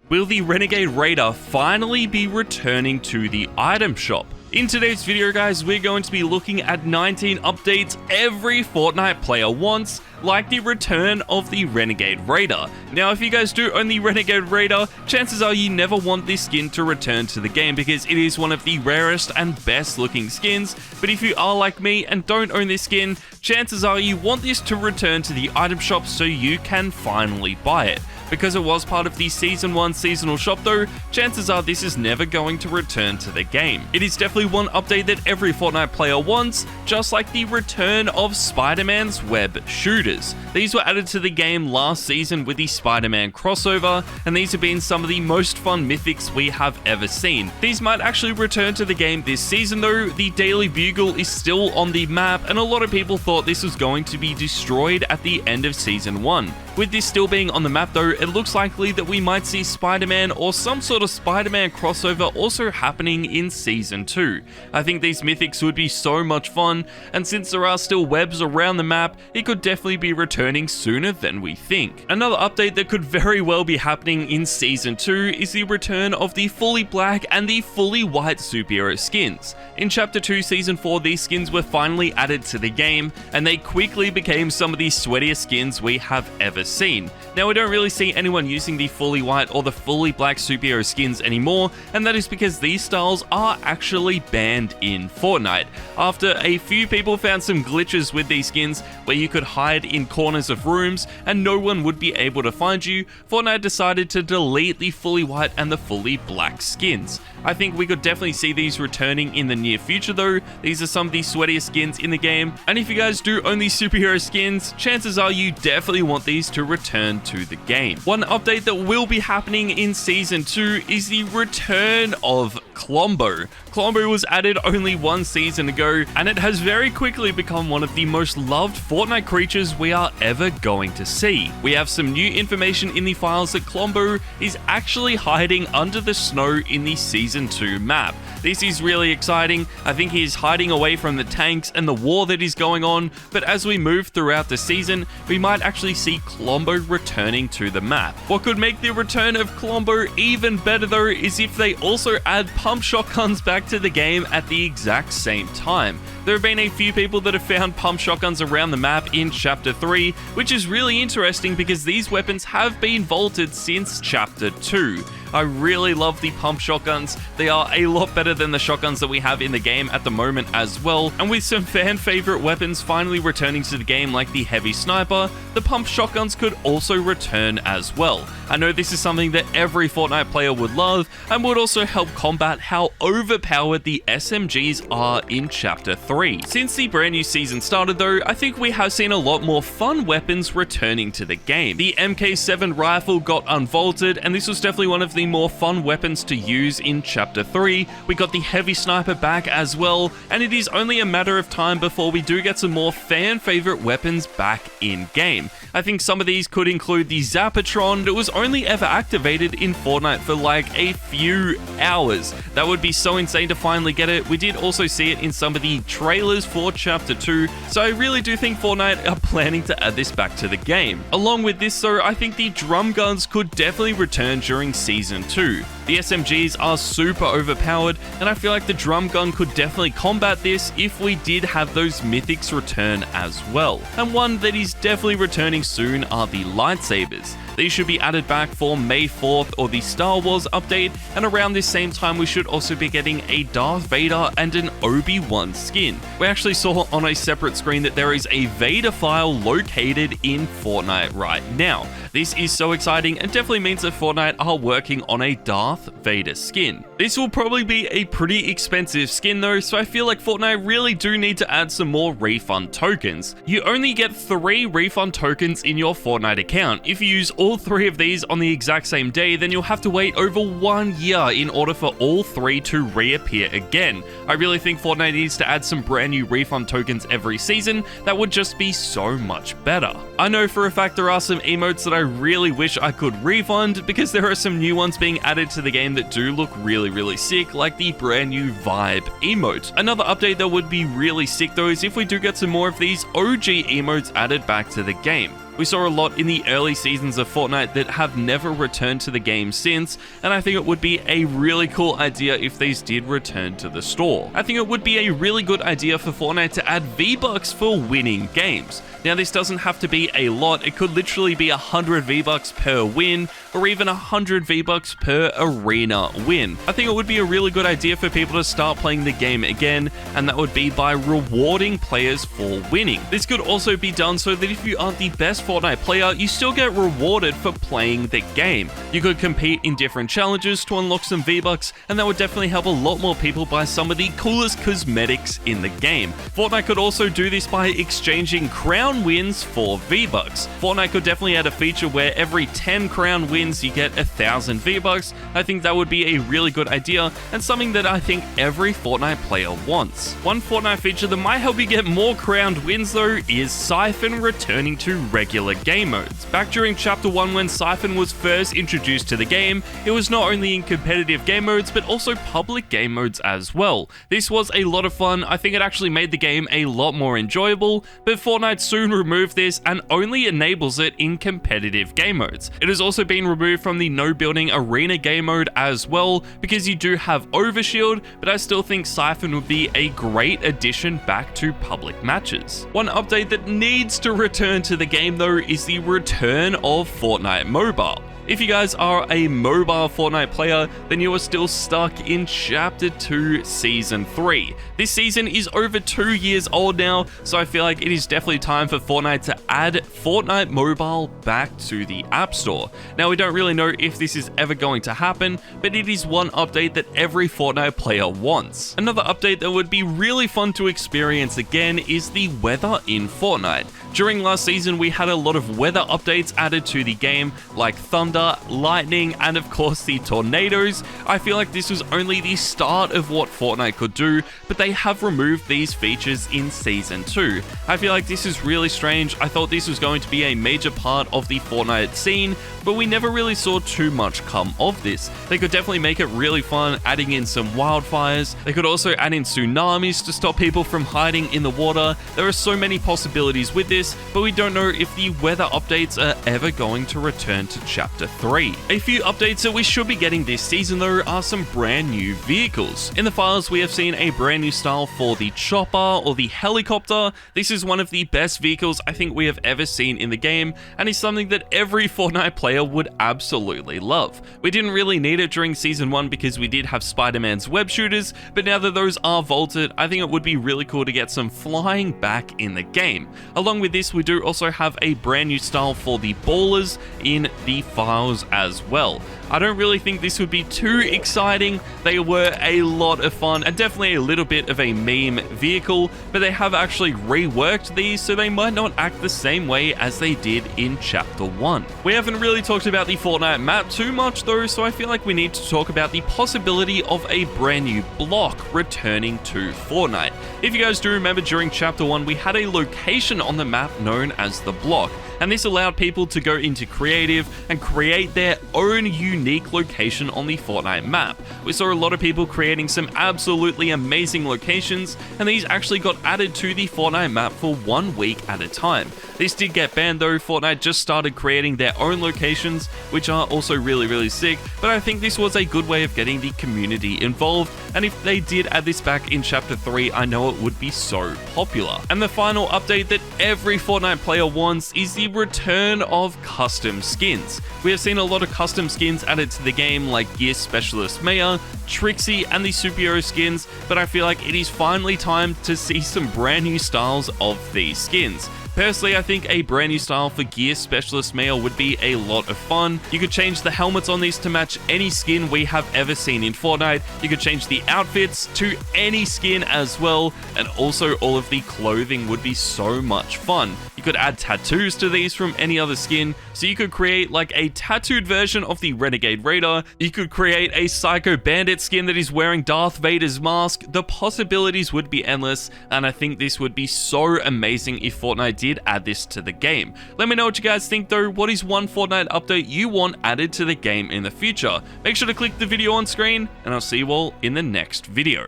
Will the Renegade Raider finally be returning to the item shop? In today's video, guys, we're going to be looking at 19 updates every Fortnite player wants, like the return of the Renegade Raider. Now, if you guys do own the Renegade Raider, chances are you never want this skin to return to the game because it is one of the rarest and best looking skins. But if you are like me and don't own this skin, chances are you want this to return to the item shop so you can finally buy it. Because it was part of the Season 1 seasonal shop though, chances are this is never going to return to the game. It is definitely one update that every Fortnite player wants, just like the return of Spider-Man's web shooters. These were added to the game last season with the Spider-Man crossover, and these have been some of the most fun mythics we have ever seen. These might actually return to the game this season though. The Daily Bugle is still on the map, and a lot of people thought this was going to be destroyed at the end of Season 1. With this still being on the map though, it looks likely that we might see Spider-Man or some sort of Spider-Man crossover also happening in Season 2. I think these mythics would be so much fun, and since there are still webs around the map, it could definitely be returning sooner than we think. Another update that could very well be happening in Season 2 is the return of the fully black and the fully white superhero skins. In Chapter 2 Season 4, these skins were finally added to the game, and they quickly became some of the sweatiest skins we have ever seen. Now, we don't really see anyone using the fully white or the fully black superhero skins anymore, and that is because these styles are actually banned in Fortnite. After a few people found some glitches with these skins where you could hide in corners of rooms and no one would be able to find you, Fortnite decided to delete the fully white and the fully black skins. I think we could definitely see these returning in the near future though. These are some of the sweatiest skins in the game, and if you guys do own these superhero skins, chances are you definitely want these to return to the game. One update that will be happening in Season 2 is the return of Klombo. Klombo was added only one season ago, and it has very quickly become one of the most loved Fortnite creatures we are ever going to see. We have some new information in the files that Klombo is actually hiding under the snow in the Season 2 map. This is really exciting. I think he is hiding away from the tanks and the war that is going on, but as we move throughout the season, we might actually see Klombo returning to the map. What could make the return of Klombo even better though is if they also add pump shotguns back to the game at the exact same time. There have been a few people that have found pump shotguns around the map in Chapter 3, which is really interesting because these weapons have been vaulted since Chapter 2. I really love the pump shotguns. They are a lot better than the shotguns that we have in the game at the moment as well, and with some fan favorite weapons finally returning to the game like the heavy sniper, the pump shotguns could also return as well. I know this is something that every Fortnite player would love and would also help combat how overpowered the SMGs are in Chapter 3. Since the brand new season started though, I think we have seen a lot more fun weapons returning to the game. The MK7 rifle got unvaulted, and this was definitely one of the more fun weapons to use in Chapter 3. We got the heavy sniper back as well, and it is only a matter of time before we do get some more fan favorite weapons back in game. I think some of these could include the Zapatron that was only ever activated in Fortnite for like a few hours. That would be so insane to finally get it. We did also see it in some of the trailers for Chapter 2, so I really do think Fortnite are planning to add this back to the game. Along with this though, I think the drum guns could definitely return during Season 2. The SMGs are super overpowered, and I feel like the drum gun could definitely combat this if we did have those mythics return as well. And one that is definitely returning soon are the lightsabers. These should be added back for May 4th or the Star Wars update, and around this same time we should also be getting a Darth Vader and an Obi-Wan skin. We actually saw on a separate screen that there is a Vader file located in Fortnite right now. This is so exciting and definitely means that Fortnite are working on a Darth Vader skin. This will probably be a pretty expensive skin though, so I feel like Fortnite really do need to add some more refund tokens. You only get 3 refund tokens in your Fortnite account. If you use all 3 of these on the exact same day, then you'll have to wait over 1 year in order for all 3 to reappear again. I really think Fortnite needs to add some brand new refund tokens every season. That would just be so much better. I know for a fact there are some emotes that I really wish I could refund because there are some new ones being added to the game that do look really sick, like the brand new Vibe emote. Another update that would be really sick though is if we do get some more of these OG emotes added back to the game. We saw a lot in the early seasons of Fortnite that have never returned to the game since, and I think it would be a really cool idea if these did return to the store. I think it would be a really good idea for Fortnite to add Vbucks for winning games. Now, this doesn't have to be a lot. It could literally be 100 Vbucks per win, or even 100 Vbucks per arena win. I think it would be a really good idea for people to start playing the game again, and that would be by rewarding players for winning. This could also be done so that if you aren't the best Fortnite player, you still get rewarded for playing the game. You could compete in different challenges to unlock some Vbucks, and that would definitely help a lot more people buy some of the coolest cosmetics in the game. Fortnite could also do this by exchanging crown wins for Vbucks. Fortnite could definitely add a feature where every 10 crown wins you get 1,000 Vbucks. I think that would be a really good idea, and something that I think every Fortnite player wants. One Fortnite feature that might help you get more crowned wins though is Siphon returning to regular game modes. Back during Chapter 1 when Siphon was first introduced to the game, it was not only in competitive game modes but also public game modes as well. This was a lot of fun. I think it actually made the game a lot more enjoyable, but Fortnite soon removed this and only enables it in competitive game modes. It has also been removed from the no building arena game mode as well because you do have Overshield, but I still think Siphon would be a great addition back to public matches. One update that needs to return to the game though is the return of Fortnite Mobile. If you guys are a mobile Fortnite player, then you are still stuck in Chapter 2 Season 3. This season is over 2 years old now, so I feel like it is definitely time for Fortnite to add Fortnite Mobile back to the App Store. Now, we don't really know if this is ever going to happen, but it is one update that every Fortnite player wants. Another update that would be really fun to experience again is the weather in Fortnite. During last season, we had a lot of weather updates added to the game, like thunder, lightning, and of course the tornadoes. I feel like this was only the start of what Fortnite could do, but they have removed these features in Season 2. I feel like this is really strange. I thought this was going to be a major part of the Fortnite scene, but we never really saw too much come of this. They could definitely make it really fun, adding in some wildfires. They could also add in tsunamis to stop people from hiding in the water. There are so many possibilities with this, but we don't know if the weather updates are ever going to return to Chapter 3. A few updates that we should be getting this season though are some brand new vehicles. In the files, we have seen a brand new style for the chopper or the helicopter. This is one of the best vehicles I think we have ever seen in the game, and is something that every Fortnite player would absolutely love. We didn't really need it during Season 1 because we did have Spider-Man's web shooters, but now that those are vaulted, I think it would be really cool to get some flying back in the game. Along with this, we do also have a brand new style for the ballers in the files as well. I don't really think this would be too exciting. They were a lot of fun and definitely a little bit of a meme vehicle, but they have actually reworked these so they might not act the same way as they did in Chapter 1. We haven't really talked about the Fortnite map too much though, so I feel like we need to talk about the possibility of a brand new block returning to Fortnite. If you guys do remember, during Chapter 1 we had a location on the map known as the block, and this allowed people to go into creative and create their own unique location on the Fortnite map. We saw a lot of people creating some absolutely amazing locations, and these actually got added to the Fortnite map for 1 week at a time. This did get banned though. Fortnite just started creating their own locations, which are also really sick, but I think this was a good way of getting the community involved, and if they did add this back in Chapter 3, I know it would be so popular. And the final update that every Fortnite player wants is the return of custom skins. We have seen a lot of custom skins added to the game, like Gear Specialist Maya, Trixie, and the superhero skins, but I feel like it is finally time to see some brand new styles of these skins. Personally, I think a brand new style for Gear Specialist Male would be a lot of fun. You could change the helmets on these to match any skin we have ever seen in Fortnite. You could change the outfits to any skin as well, and also all of the clothing would be so much fun. You could add tattoos to these from any other skin, so you could create like a tattooed version of the Renegade Raider. You could create a Psycho Bandit skin that is wearing Darth Vader's mask. The possibilities would be endless, and I think this would be so amazing if Fortnite did add this to the game. Let me know what you guys think though. What is one Fortnite update you want added to the game in the future? Make sure to click the video on screen, and I'll see you all in the next video.